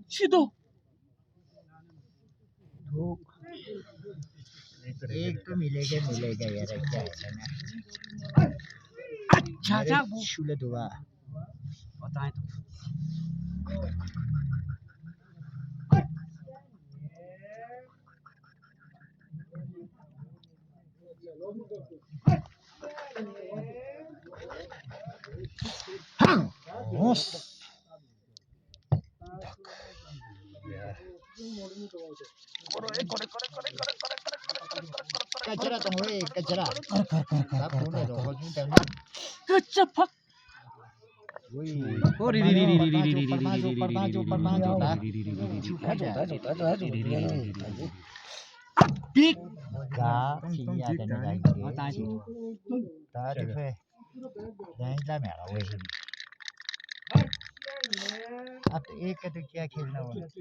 सीधो एक तो मिलेगा यार क्या है ना अच्छा था वो शुले दुआ बताएं तो Vamos. Kacara tong we kacara. Tap puno do ko jun tang. kecepet Wih. oh di Permaju ta. big Ga si ya da ni ga. बताएं तो Ta di fe. Dai la mẹ là wei. अब एक का तो क्या खेलना होगा